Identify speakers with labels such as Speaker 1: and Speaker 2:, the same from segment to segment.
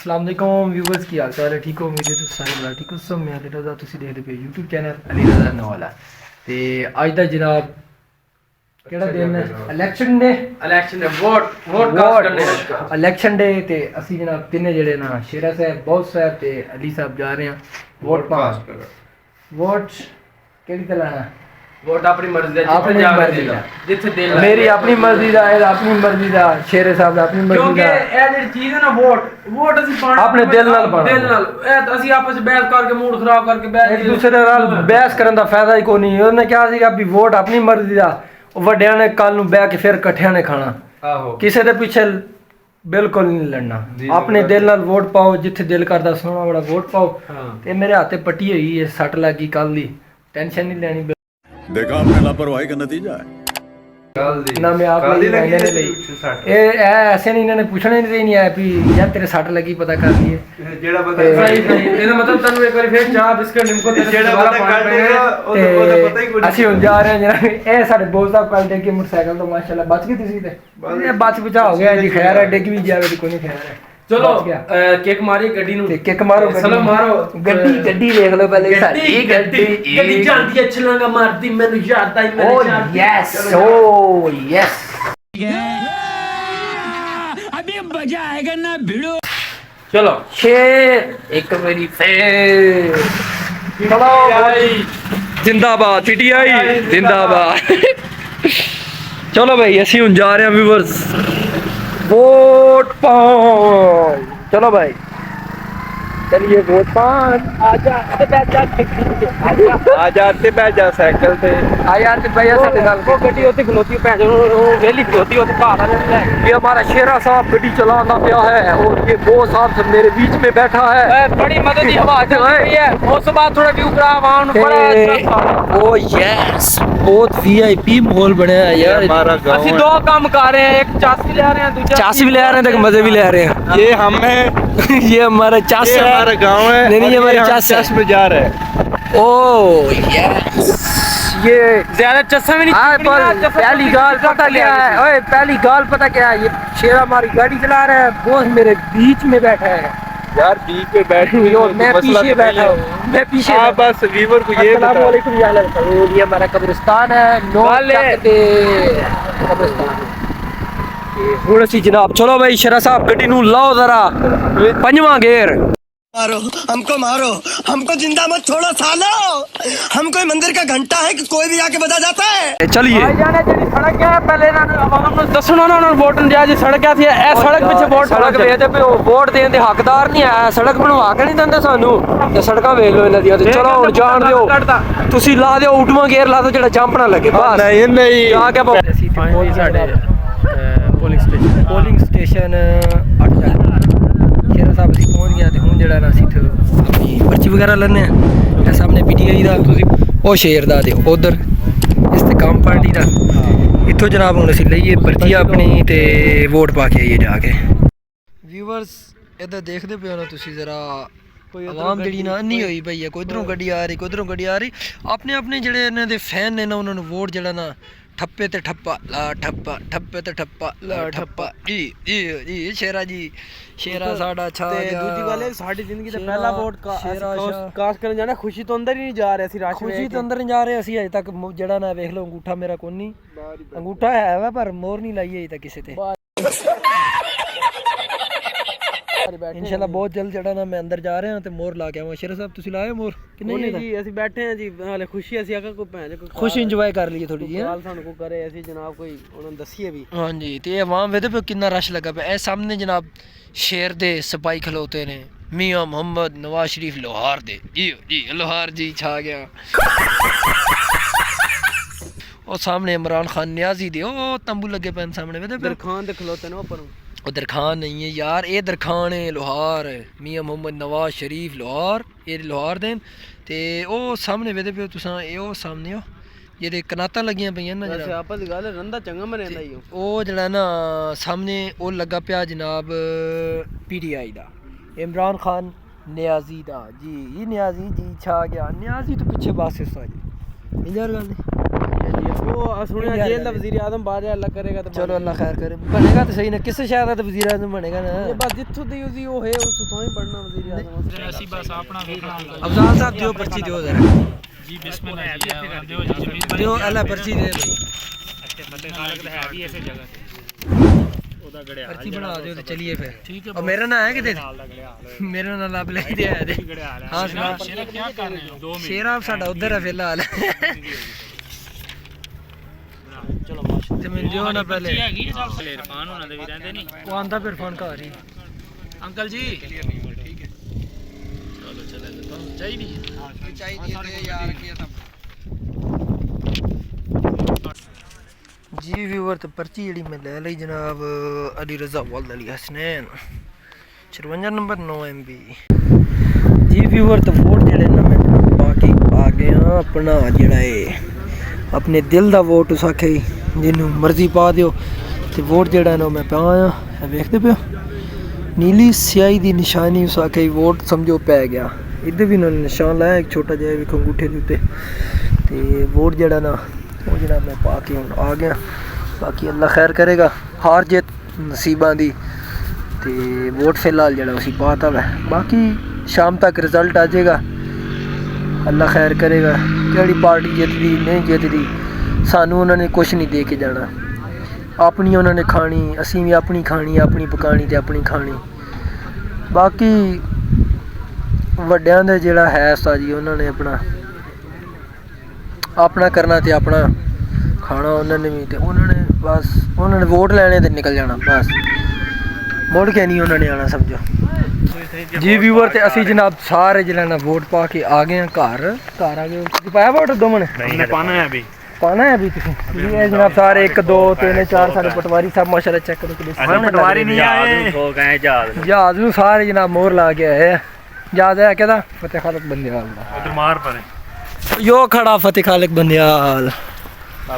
Speaker 1: अस्सलाम वालेकुम व्यूवर्स की हाल चाल है ठीक हो उम्मीद है तुम सारे बड़ा ठीक हो सब मैं अली रज़ा तुसी देखदे पे YouTube चैनल अली रज़ा नवाला ते अज दा जनाब केड़ा दिन है इलेक्शन डे वोट कास्ट करने इलेक्शन डे ते ਅਸੀਂ जनाब तिन्ने जेड़े ना शेरा साहब बहुत साहब ते अली साहब जा रहे हैं वोट कास्ट कर वोट केड़ी तरह
Speaker 2: वोट अपनी मर्जी
Speaker 1: अपनी मर्जी दा
Speaker 2: जिथे दिल
Speaker 1: मेरी अपनी मर्जी दा है अपनी मर्जी दा शेरे साहब दा अपनी मर्जी
Speaker 2: क्योंकि
Speaker 1: दा
Speaker 2: ਇਹ ਜਿਹੜੀ ਚੀਜ਼ ਹੈ ਨਾ ਵੋਟ ਅਸੀਂ ਪਾਣਾ
Speaker 1: ਆਪਣੇ ਦਿਲ ਨਾਲ ਪਾਉਣਾ।
Speaker 2: ਦਿਲ ਨਾਲ ਇਹ ਅਸੀਂ ਆਪਸ ਵਿੱਚ ਬਹਿਸ ਕਰਕੇ ਮੂਡ ਖਰਾਬ ਕਰਕੇ ਬਹਿ
Speaker 1: ਇੱਕ ਦੂਸਰੇ ਨਾਲ ਬਹਿਸ ਕਰਨ ਦਾ ਫਾਇਦਾ ਹੀ ਕੋਈ ਨਹੀਂ ਉਹਨੇ ਕਿਹਾ ਸੀਗਾ ਵੀ ਵੋਟ ਆਪਣੀ ਮਰਜ਼ੀ ਦਾ ਉਹ ਵੱਡਿਆਂ ਨੇ ਕੱਲ ਨੂੰ ਬਹਿ ਕੇ ਫਿਰ ਇਕੱਠਿਆਂ ਨੇ ਖਾਣਾ
Speaker 2: ਆਹੋ
Speaker 1: ਕਿਸੇ ਦੇ ਪਿੱਛੇ ਬਿਲਕੁਲ ਨਹੀਂ ਲੜਨਾ ਆਪਣੇ ਦਿਲ ਨਾਲ ਵੋਟ ਪਾਓ ਜਿੱਥੇ ਦਿਲ ਕਰਦਾ ਸੋਹਣਾ ਬੜਾ ਵੋਟ ਪਾਓ ਤੇ ਮੇਰੇ ਹੱਥੇ ਪੱਟੀ ਹੋਈ ਹੈ ਸੱਟ ਲੱਗੀ ਕੱਲ ਦੀ ਟੈਨਸ਼ਨ ਨਹੀਂ ਲੈਣੀ
Speaker 3: देखा आपने लापरवाही का नतीजा है
Speaker 2: ਕੱਲ ਦੀ
Speaker 1: ना मैं आप ऐसे नहीं इन्होंने पूछना ही नहीं आया भी यार तेरे सट लगी पता कर लिए
Speaker 2: ਜਿਹੜਾ ਬੰਦਾ ਸਹੀ ਇਹਦਾ ਮਤਲਬ ਤੁਹਾਨੂੰ ਇੱਕ ਵਾਰੀ ਫੇਰ ਚਾਹ ਬਿਸਕਟ ਨਿੰਮਕੋ ਤੇ ਜਿਹੜਾ ਬੰਦਾ ਕਰ ਰਿਹਾ ਉਹਦਾ ਪਤਾ ਹੀ ਕੋਈ
Speaker 1: ਅਸੀਂ ਹੁਣ ਜਾ ਰਹੇ ਹਾਂ ਜਨਾਬ ਇਹ ਸਾਡੇ ਬੋਸ ਸਾਹਿਬ ਕੱਲ ਡਿੱਗ ਕੇ ਮੋਟਰਸਾਈਕਲ ਤੋਂ ਮਾਸ਼ਾਅੱਲਾ ਬਚ ਗਏ ਤੁਸੀਂ ਤੇ ਇਹ ਬਚ ਬਚਾ ਹੋ ਗਿਆ ਜੀ ਖੈਰ ਹੈ ਡਿੱਗ ਵੀ ਜਾਵੇ ਤੇ ਕੋਈ ਨਹੀਂ ਖੈਰ ਹੈ
Speaker 2: ਚਲੋ ਕਿੱਕ ਮਾਰੀ ਗੱਡੀ ਨੂੰ
Speaker 1: ਤੇ ਕਿੱਕ ਮਾਰੋ
Speaker 2: ਸਲਾਮ ਮਾਰੋ
Speaker 1: ਗੱਡੀ ਵੇਖ ਲਓ ਪਹਿਲੇ ਸਾਡੀ
Speaker 2: ਗੱਡੀ ਜਾਂਦੀ ਹੈ ਛਲਾਂਗਾ ਮਾਰਦੀ ਮੈਨੂੰ ਯਾਦ ਆਈ
Speaker 1: ਓ ਯੈਸ ਓ ਯੈਸ
Speaker 4: अभी मजा आएगा ना भिड़ो।
Speaker 2: ਚਲੋ
Speaker 1: शेर एक मेरी फेर चलो जिंदाबाद पीटीआई जिंदाबाद चलो भाई ਅਸੀਂ ਹੁਣ ਜਾ ਰਹੇ ਹਾਂ व्यूअर्स वोट पाओ चलो भाई चलिए वोट पान आजा ते बैठ जा आजा ते बैठ जा साइकिल पे आ यार ते भैया साडे नाल वो गड्डी ओते खलोती भैन वो वेली खलोती ओते बाहर आ ये हमारा शेरा साहब गड्डी चलाना पिया है और ये वो साहब मेरे बीच में बैठा है
Speaker 2: बड़ी मदद की हवा चल रही है उस बाद थोड़ा व्यू करा वाहन
Speaker 1: बड़ा ओ यस बहुत वीआईपी माहौल बना है यार हमारा
Speaker 2: ਅਸੀਂ ਦੋ ਕੰਮ ਕਰ ਰਹੇ ਹਾਂ ਇੱਕ ਚਾਸ ਵੀ ਲੈ ਰਹੇ ਹਾਂ ਦੂਜਾ
Speaker 1: चास भी ले आ रहे हैं तक मजे भी ले आ रहे हैं
Speaker 3: ये हम है
Speaker 1: ये हमारा चास है
Speaker 3: हमारा गांव है
Speaker 1: नहीं ये हमारी
Speaker 3: हम
Speaker 1: चास
Speaker 3: चस में जा रहे हैं
Speaker 1: ओ यस ये
Speaker 2: ज्यादा चस्सा भी
Speaker 1: हाँ पर पहली गाल पता क्या है ओए पहली गाल पता क्या है ये शेरा हमारी गाड़ी चला रहा है बॉस मेरे बीच में बैठा है
Speaker 3: यार बीच पे बैठ
Speaker 1: मैं पीछे बैठा हूँ मैं पीछे
Speaker 3: हाँ बस वीवर को ये
Speaker 1: अस्सलाम वालेकुम या ये हमारा कब्रिस्तान है नो चक दे कब्रिस्तान ਹੁਣ ਅਸੀਂ ਜਨਾਬ ਚਲੋ ਭਾਈ ਸ਼ਰਾ ਸਾਹਿਬ ਗੱਡੀ ਨੂੰ ਲਾਓ ਜ਼ਰਾ ਪੰਜਵਾਂ ਗੇਅਰ
Speaker 5: मारो हमको जिंदा मत छोड़ो सालो हम कोई मंदिर का घंटा है कि कोई भी आके बजा जाता है
Speaker 1: चलिए
Speaker 2: ਜਾਣੇ ਜਿਹੜੀ ਸੜਕ ਹੈ ਪਹਿਲੇ ਇਹਨਾਂ ਨੂੰ ਆਵਾਮ ਨੂੰ ਦੱਸਣਾ ਉਹਨਾਂ ਨੂੰ ਵੋਟ ਨਹੀਂ ਦਿਆ ਜੀ ਸੜਕ ਹੈ ਸੀ ਇਹ ਸੜਕ ਪਿੱਛੇ ਵੋਟ
Speaker 1: ਸੜਕ ਵੇਚਦੇ ਪਏ ਵੋਟ ਦੇਣ ਦੇ ਹੱਕਦਾਰ ਨਹੀਂ ਆਇਆ ਸੜਕ ਬਣਵਾ ਕੇ ਨਹੀਂ ਦਿੰਦੇ ਸਾਨੂੰ ਤੇ ਸੜਕਾਂ ਵੇਖ ਲਓ ਇਹਨਾਂ ਦੀਆਂ ਤੇ ਚਲੋ ਹੁਣ ਜਾਣ ਦਿਓ ਤੁਸੀਂ ਲਾ ਦਿਓ ਉਟਵਾਂ ਗੇਅਰ ਲਾ ਦਿਓ ਜਿਹੜਾ ਜੰਪ ਨਾ ਲੱਗੇ ਬਸ
Speaker 3: नहीं
Speaker 1: ਜਾ ਕੇ ਅਸੀਂ ਪਹੁੰਚ ਸਾਡੇ ਪੋਲਿੰਗ ਸਟੇਸ਼ਨ 8 ਸ਼ੇਰਾ ਸਾਹਿਬ ਅਸੀਂ ਪਹੁੰਚ ਗਏ ਤੇ ਹੁਣ ਜਿਹੜਾ ਨਾ ਅਸੀਂ ਇੱਥੇ ਆਪਣੀ ਪਰਚੀ ਵਗੈਰਾ ਲੈਣੇ ਆ ਇਹ ਸਾਹਮਣੇ ਪੀਟੀਆਈ ਦਾ ਤੁਸੀਂ ਉਹ ਸ਼ੇਰ ਦਾ ਤੇ ਉਧਰ ਇਸਤਕਾਮ ਪਾਰਟੀ ਦਾ ਇੱਥੋਂ ਜਨਾਬ ਹੁਣ ਅਸੀਂ ਲਈਏ ਪਰਚੀ ਆਪਣੀ ਤੇ ਵੋਟ ਪਾ ਕੇ ਆਈਏ ਜਾ ਕੇ ਵਿਊਅਰਸ ਇੱਧਰ ਦੇਖਦੇ ਪਿਓ ਨਾ ਤੁਸੀਂ ਜ਼ਰਾ ਆਵਾਮ ਜਿਹੜੀ ਨਾ ਅੰਨੀ ਹੋਈ ਪਈ ਹੈ ਕੋਈ ਇਧਰੋਂ ਗੱਡੀ ਆ ਰਹੀ ਕੋਈ ਉਧਰੋਂ ਗੱਡੀ ਆ ਰਹੀ ਆਪਣੇ ਆਪਣੇ ਜਿਹੜੇ ਇਹਨਾਂ ਦੇ ਫੈਨ ਨੇ ਨਾ ਉਹਨਾਂ ਨੂੰ ਵੋਟ ਜਿਹੜਾ ਨਾ ਠੱਪੇ ਤੇ ਠੱਪਾ ਲਾ ਠੱਪਾ ਠੱਪੇ ਤੇ ਠੱਪਾ ਲਾ ਠੱਪਾ ਜੀ ਸ਼ੇਰਾ ਜੀ ਸ਼ੇਰਾ ਸਾਡਾ ਛਾ
Speaker 2: ਤੇ ਦੂਜੀ ਗੱਲ ਇਹ ਸਾਡੀ ਜ਼ਿੰਦਗੀ ਦਾ ਪਹਿਲਾ ਵੋਟ ਕਾਸਟ ਕਰਨ ਜਾਣਾ ਖੁਸ਼ੀ ਤੋਂ ਅੰਦਰ ਹੀ ਨਹੀਂ ਜਾ ਰਹੇ ਸੀ ਰਾਸ਼
Speaker 1: ਖੁਸ਼ੀ ਤੋਂ ਅੰਦਰ ਨਹੀਂ ਜਾ ਰਹੇ ਅਸੀਂ ਅਜੇ ਤੱਕ ਜਿਹੜਾ ਨਾ ਵੇਖ ਲਓ ਅੰਗੂਠਾ ਮੇਰਾ ਕੋਈ ਨਹੀਂ ਅੰਗੂਠਾ ਹੈ ਵਾ ਪਰ ਮੋਹਰ ਨਹੀਂ ਲਾਈ ਅਜੇ ਤੱਕ ਕਿਸੇ ਤੇ इंशाल्लाह बहुत जल्द जड़ा ना मैं अंदर जा रहे हैं तो मोर ला के आऊँ शेरा साहब तुसी लाए मोर कि नहीं
Speaker 2: जी ਅਸੀਂ ਬੈਠੇ ਹਾਂ ਜੀ ਹਾਲੇ ਖੁਸ਼ੀ ਅਸੀਂ ਅਗਰ ਕੋਈ ਭੈਣ ਕੋਈ
Speaker 1: खुश इंजॉय कर लिए थोड़ी जी
Speaker 2: ਕਾਲ ਸਾਨੂੰ ਕੋ ਕਰੇ ਅਸੀਂ ਜਨਾਬ ਕੋਈ ਉਹਨਾਂ ਨੂੰ ਦੱਸੀਏ ਵੀ
Speaker 1: हाँ जी तो ये वहाँ वेदे पे कितना रश लगा पे ए सामने जनाब शेर दे सिपाही खलोते ने मियाँ मोहम्मद नवाज शरीफ लोहार दे जी लोहार जी छा गया और सामने इमरान खान न्याजी दे ओ तंबू लगे पे सामने वेदे पे
Speaker 2: ਦਰਖਾਨ ਦੇ ਖਲੋਤੇ ਨੇ ਉੱਪਰ
Speaker 1: ਉਹ ਦਰਖਾਨ ਨਹੀਂ ਹੈ ਯਾਰ ਇਹ ਦਰਖਾਨ ਹੈ ਲੋਹਾਰ ਮੀਆਂ ਮੁਹੰਮਦ ਨਵਾਜ਼ ਸ਼ਰੀਫ ਲੋਹਾਰ ਇਹ ਲੋਹਾਰ ਦੇ ਤੇ ਉਹ ਸਾਹਮਣੇ ਵੇਦੇ ਪਿਓ ਤੁਸੀਂ ਇਹ ਉਹ ਸਾਹਮਣੇ ਉਹ ਜਿਹਦੇ ਕਨਾਤਾਂ ਲੱਗੀਆਂ ਪਈਆਂ ਨਾ
Speaker 2: ਅੱਛਾ
Speaker 1: ਜਨਾਬ
Speaker 2: ਆਪਾਂ ਦੀ ਗੱਲ ਰੰਦਾ ਚੰਗਾ ਮਰੇਂਦਾ ਹੀ
Speaker 1: ਉਹ ਜਿਹੜਾ ਨਾ ਸਾਹਮਣੇ ਉਹ ਲੱਗਾ ਪਿਆ ਜਨਾਬ ਪੀਟੀਆਈ ਦਾ ਇਮਰਾਨ ਖਾਨ ਨਿਆਜ਼ੀ ਦਾ ਜੀ ਇਹ ਨਿਆਜ਼ੀ ਜੀ ਛਾ ਗਿਆ ਨਿਆਜ਼ੀ ਤੋਂ ਪਿੱਛੇ ਬਾਸਿਸ ਆ ਜੀ इंजर गल
Speaker 2: वो सुनिया जेल दा वजीर आजम बाद अल्लाह करेगा तो
Speaker 1: चलो अल्लाह खैर करे बनेगा तो सही ना किस शहर का तो वजीर आजम बनेगा ना
Speaker 2: ये बस जिथों दी उसी वो है उस तो ही पढ़ना वजीर आजम
Speaker 4: ਅਸੀਂ ਬਸ ਆਪਣਾ ਵੇਖਣਾ
Speaker 1: अफजाल साहब दियो पर्ची दियो जरा
Speaker 4: ਜੀ ਬਿਸਮਿਲ੍ਲਾ ਜੀ ਦਿਓ ਜੀ ਜ਼ਮੀਨ
Speaker 1: दियो अल्लाह पर्ची दे भाई
Speaker 4: ਫਤਿਹ ਖਾਲਕ ਦਾ ਹੈ ਵੀ ਇਸੇ ਜਗ੍ਹਾ ਤੇ ਉਹਦਾ ਗੜਿਆ
Speaker 1: पर्ची बना दियो तो चलिए फिर
Speaker 4: ठीक है
Speaker 1: और मेरा ना है किते
Speaker 4: ਨਾਲ ਦਾ ਗੜਿਆ
Speaker 1: मेरा ना लब ले दिया है
Speaker 4: ਗੜਿਆ
Speaker 1: हाँ सुना
Speaker 4: ਸ਼ੇਰਾ ਕੀ ਕਰ ਰਹੇ ਹੋ 2 ਮਿੰਟ
Speaker 1: शेर आप साडा उधर है फिलहाल
Speaker 4: ਚਲੋ ਮਾਸ਼ਾ
Speaker 1: ते मैं दियो ना पहले
Speaker 4: ਹੈਗੀ ਹੈ ਚੱਲ ਇਰਫਾਨ ਉਹਨਾਂ ਦੇ ਵੀ ਰਹਿੰਦੇ ਨਹੀਂ
Speaker 1: वो आंदा फिर फोन कर रही
Speaker 4: ਅੰਕਲ ਜੀ ਠੀਕ ਹੈ ਚਲੋ ਚਲੇ ਤੁਹਾਨੂੰ ਚਾਹੀਦੀ ਹੈ
Speaker 1: जी व्यूअर तो पर्ची जी मैं ले ली जनाब अली रजा वाल अली हसनैन 54 नंबर 9 MB जी व्यूअर तो वोट जेड़े ना मैं बाकी आ गया अपना जेड़ा है अपने दिल दा वोट उस आखे जिन्हों मर्जी पा दियो ते वोट जेड़ा ना मैं पाया वेखते पे नीली स्याही दी निशानी उस आखे वोट समझो पै गया इधर भी उन्होंने निशान लाया एक छोटा जिहा विखो अंगूठे दे उत्ते ते वोट जेड़ा ना वो जनाब मैं पा के हुण आ गया बाकी अल्लाह खैर करेगा हार जित नसीबां दी ते वोट फिलहाल जेड़ा उसी पाता वै बाकी शाम तक रिजल्ट आ जाएगा अल्लाह खैर करेगा केड़ी पार्टी जितदी नहीं जितदी सानू उन्होंने कुछ नहीं दे के जाना अपनी उन्होंने खानी असीं भी अपनी खानी अपनी पकानी ते अपनी खानी बाकी वड्डियां दे जेड़ा है उस्ताद जी उन्होंने अपना करना ते अपना खाना उन्होंने भी ते उन्होंने बस उन्होंने वोट लेने ते निकल जाना बस मुड़ के नहीं उन्होंने आना समझो जी व्यूअर ते असी जनाब सारे जिला ना वोट पा के आ गए हैं घर आ गए तुसीं पाया वोट दो मने
Speaker 4: ਨਹੀਂ ਪਾਣਾ ਹੈ ਅਭੀ
Speaker 1: पाना है अभी तुसीं ये जनाब सारे 1 2 3 4 सारे पटवारी साहब माशाल्लाह चेक करो कि
Speaker 4: ਪਟਵਾਰੀ ਨਹੀਂ ਆਏ ਹੋ ਗਏ ਜਹਾਜ਼
Speaker 1: जहाज नूं सारे जनाब मोहर ला के आए हैं जहाज है कहदा फतेह खालक बंदियाल दा
Speaker 4: ਉਧਰ ਮਾਰ ਪਰੇ
Speaker 1: यो खड़ा फतेह खालक बंदियाल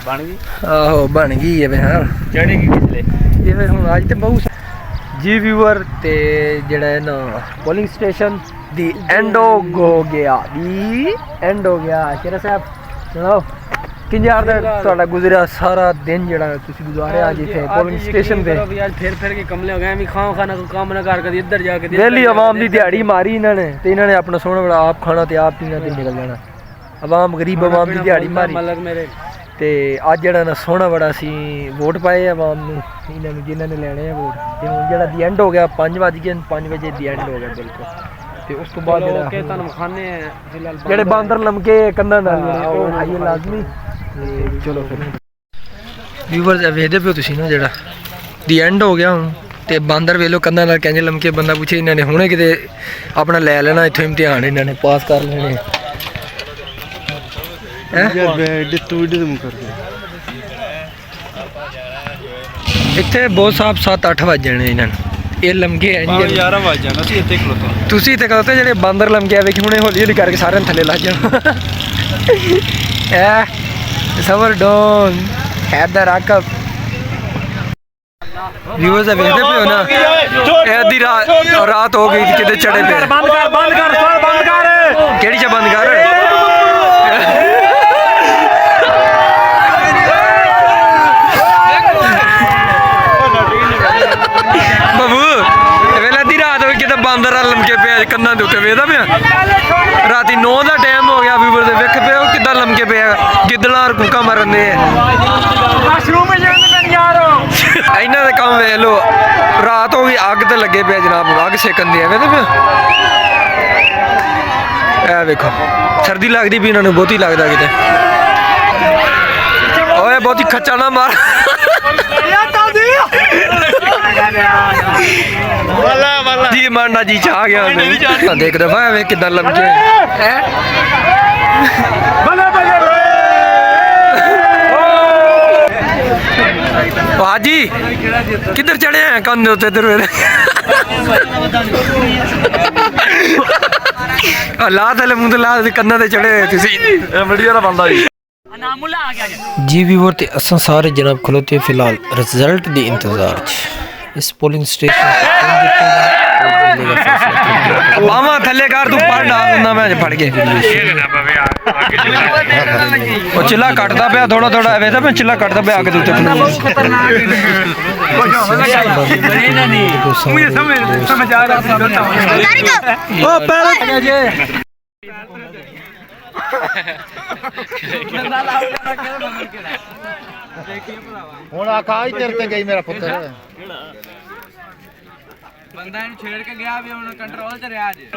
Speaker 4: ਬਣ ਗਈ
Speaker 1: आहो बन गई है वे हां
Speaker 4: ਚੜੇਗੀ ਕਿਸਲੇ
Speaker 1: ये फिर हुण अज ते बहुत जी व्यूअर ते जेड़ा है ना पोलिंग स्टेशन दी एंड हो गया दी एंड हो गया शेरा साहब सुनाओ किंज यार ਤੁਹਾਡਾ ਗੁਜ਼ਰਿਆ ਸਾਰਾ ਦਿਨ ਜਿਹੜਾ ਤੁਸੀਂ ਗੁਜ਼ਾਰਿਆ ਅੱਜ ਇੱਥੇ ਪੋਲਿੰਗ ਸਟੇਸ਼ਨ ਤੇ
Speaker 2: यार फिर के कमले हो गए मैं खाओ खाना को काम ना कर कदी इधर जाके
Speaker 1: ਦਿੱਲੀ ਆਵਾਮ ਦੀ ਦਿਹਾੜੀ ਮਾਰੀ ਇਹਨਾਂ ਨੇ ਤੇ ਇਹਨਾਂ ਨੇ ਆਪਣਾ ਸੋਹਣਾ ਬੜਾ ਆਪ ਖਾਣਾ ਤੇ ਆਪ ਪੀਣਾ ਤੇ ਨਿਕਲ ਜਾਣਾ ਆਵਾਮ ਗਰੀਬ ਆਵਾਮ ਦੀ ਦਿਹਾੜੀ ਮਾਰੀ
Speaker 2: मलक मेरे
Speaker 1: ਤੇ ਅੱਜ ਜਿਹੜਾ ਨਾ ਸੋਹਣਾ ਬੜਾ ਸੀ ਵੋਟ ਪਾਏ ਆਵਾਮ ਨੂੰ ਇਹਨਾਂ ਨੂੰ ਜਿਨ੍ਹਾਂ ਨੇ ਲੈਣੇ ਆ ਵੋਟ ਤੇ ਹੁਣ ਜਿਹੜਾ ਦੀ ਐਂਡ ਹੋ ਗਿਆ 5 ਵਜੇ ਦੀ ਐਂਡ ਹੋ ਗਿਆ ਬਿਲਕੁਲ ਤੇ ਉਸ ਤੋਂ ਬਾਅਦ ਜਿਹੜਾ
Speaker 2: के तन खाने फिलहाल
Speaker 1: ਜਿਹੜੇ ਬਾਂਦਰ ਲਮਕੇ ਕੰਨਾਂ ਨਾਲ ਉਹ ਖਾਈਏ ਲਾਜ਼ਮੀ ਤੇ ਚਲੋ ਫਿਰ ਵੀਵਰਸ ਵੇਖਦੇ ਪਿਓ ਤੁਸੀਂ ਨਾ ਜਿਹੜਾ ਦੀ ਐਂਡ ਹੋ ਗਿਆ ਹੁਣ ਤੇ ਬਾਂਦਰ ਵੇਲੋ ਕੰਨਾਂ ਨਾਲ ਕਹਿੰਦੇ ਲਮਕੇ ਬੰਦਾ ਪੁੱਛੇ ਇਹਨਾਂ ਨੇ ਹੁਣੇ ਕਿਤੇ ਆਪਣਾ ਲੈ ਲੈਣਾ ਇੱਥੋਂ ਇਮਤਿਹਾਨ ਇਹਨਾਂ ਨੇ ਪਾਸ ਕਰ ਲੈਣੇ ਇੱਥੇ ਬਹੁਤ ਸਾਹਿਬ 7-8 ਵਜ ਜਾਣੇ ਇਹਨਾਂ ਨੂੰ ਇਹ ਲਮਕੇ ਐਂ
Speaker 3: 11 ਵਜ ਜਾਣਾ ਸੀ ਇੱਥੇ ਖਲੋਤਾ
Speaker 1: ਤੁਸੀਂ ਤੇ ਕਹੋ ਤੇ ਜਿਹੜੇ ਬਾਂਦਰ ਲਮਕਿਆ ਵੇਖੀ ਹੁਣੇ ਹੌਲੀ ਹੌਲੀ ਕਰਕੇ ਸਾਰਿਆਂ ਥੱਲੇ ਲੱਗ ਜਾਣ ਐ ਸਬਰ ਡੋਨ ਹੈਦਰ ਆਕਬ व्यूअर्स ਵੇਖਦੇ ਪਿਓ ਨਾ ਇਹ ਅੱਧੀ ਰਾਤ ਹੋ ਗਈ ਕਿਤੇ ਚੜੇ ਪਏ
Speaker 4: ਬੰਦ ਕਰ
Speaker 1: ਕਿਹੜੀ ਚ ਬੰਦ ਕਰ ਬਾਬੂ ਵੇਲੇ ਅੱਧੀ ਰਾਤ ਹੋ ਗਈ ਕਿਤੇ ਬਾਂਦਰ ਲਮਕੇ ਪਿਆ ਕੰਨਾਂ ਦੇ ਉੱਤੇ ਵੇਖਦਾ ਪਿਆ ਰਾਤੀ 9 ਦਾ ਟਾਈਮ ਹੋ ਗਿਆ ਵੀਵਰ ਦੇ ਵੇਖ ਪਿਓ ਕਿੱਦਾਂ ਲਮਕੇ ਪਿਆ ਗਿੱਦੜਾਂ ਔਰ ਕੁੱਕਾ ਮਾਰਨ ਦੇ
Speaker 4: ਮਸ਼ਰੂਮ ਜਾਂਦੇ ਪੈਣ ਯਾਰ
Speaker 1: ਇਹਨਾਂ ਦਾ ਕੰਮ ਵੇਖ ਲੋ ਰਾਤ ਹੋ ਗਈ ਅੱਗ ਤੇ ਲੱਗੇ ਪਿਆ ਜਨਾਬ ਅੱਗ ਸੇਕਣ ਦੇ ਵੇਖਦੇ ਪਿਆ ਇਹ ਵੇਖੋ ਸਰਦੀ ਲੱਗਦੀ ਵੀ ਇਹਨਾਂ ਨੂੰ ਬਹੁਤੀ ਲੱਗਦਾ ਕਿਤੇ ਓਏ ਬਹੁਤੀ ਖੱਚਾ ਨਾ ਮਾਰ ਜੀ ਮਾਰਨਾ ਜੀ ਚਾਹ ਗਿਆ ਦੇਖ ਦਫਾ ਵੇ ਕਿਦਾਂ ਲਮਕੇ हाजी किधर चढ़े हैं कंध उत्ते इधर ला थले मुंह ला कन्ना ते चढ़े तुसी वीडियो दा बंदा जी व्यूअर ते असां सारे जनाब खलोते फिलहाल रिजल्ट दी इंतजार इस पोलिंग स्टेशन मामा थल्ले कार तू पर डाल दिंदा मैं फड़ के ओ चिल्ला कटदा पिया थोड़ा थोड़ा वे मैं चिल्ला कटदा पिया आगे दूते
Speaker 2: समझ आ रहा
Speaker 1: ओ पहले जे
Speaker 6: ਹੁਣ ਆਖਾ ਹੀ ਤੇਰੇ ਤੇ ਗਈ ਮੇਰਾ ਪੁੱਤਰ
Speaker 2: ਬੰਦਾ ਇਹਨੂੰ ਛੇੜ ਕੇ ਗਿਆ ਵੀ ਹੁਣ ਕੰਟਰੋਲ ਚ ਰਿਹਾ ਜੀ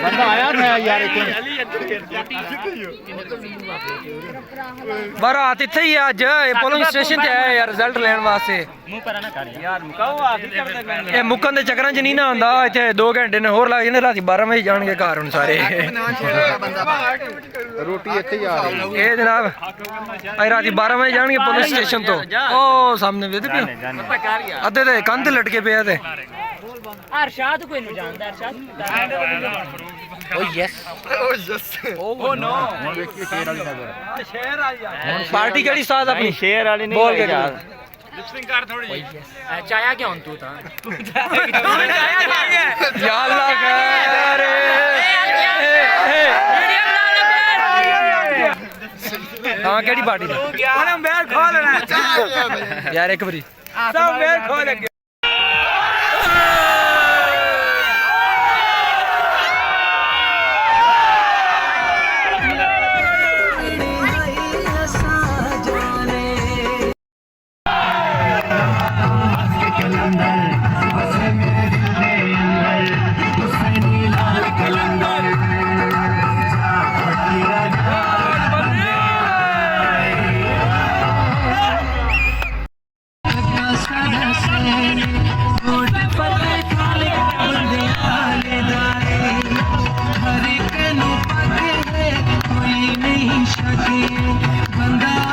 Speaker 6: ਬੰਦਾ ਆਇਆ ਮੈਂ ਯਾਰ ਇੱਥੇ
Speaker 1: बारात इत्थे ही है अज पोलिंग स्टेशन ते आया यार रिजल्ट लेने वास्ते
Speaker 4: मुंह पर ना कर यार मुकाओ आप ही करते गए
Speaker 1: ਇਹ ਮੁੱਕਣ ਦੇ ਚੱਕਰਾਂ 'ਚ ਨਹੀਂ ਨਾ ਆਉਂਦਾ ਇੱਥੇ 2 ਘੰਟੇ ਨੇ ਹੋਰ ਲੱਗ ਜਾਂਦੇ ਰਾਤੀ 12 ਵਜੇ ਜਾਣਗੇ ਘਰ ਹੁਣ ਸਾਰੇ
Speaker 6: ਰੋਟੀ ਇੱਥੇ ਹੀ ਆ ਰਹੀ
Speaker 1: ਇਹ ਜਨਾਬ ਅੱਜ ਰਾਤੀ 12 ਵਜੇ ਜਾਣਗੇ ਪੁਲਿਸ ਸਟੇਸ਼ਨ ਤੋਂ ਉਹ ਸਾਹਮਣੇ ਵੇਖਦੇ ਪਿਓ ਅੱਧੇ ਤੇ ਕੰਧ ਤੇ ਲਟਕੇ ਪਿਆ ਤੇ
Speaker 4: अरशाद कोई नहीं जानता अरशाद
Speaker 1: ਓ ਯੈਸ
Speaker 4: ओ नो
Speaker 6: ਹੁਣ ਵੇਖੀ ਸ਼ੇਰ ਵਾਲੀ ਨਜ਼ਰ
Speaker 1: ਪਾਰਟੀ ਕਿਹੜੀ ਸਾਥ ਆਪਣੀ
Speaker 4: शेर वाली नहीं
Speaker 1: बोल के
Speaker 4: यार चाया क्या तू था
Speaker 1: या अल्लाह खैर हां केड़ी पार्टी दा
Speaker 2: ਉਹਨੇ ਮੇਲ ਖੋਲ ਲੈਣਾ
Speaker 1: यार एक बारी
Speaker 2: ਸਭ ਮੇਲ ਖੋਲ ਕੇ
Speaker 7: कोई नहीं सके बंदा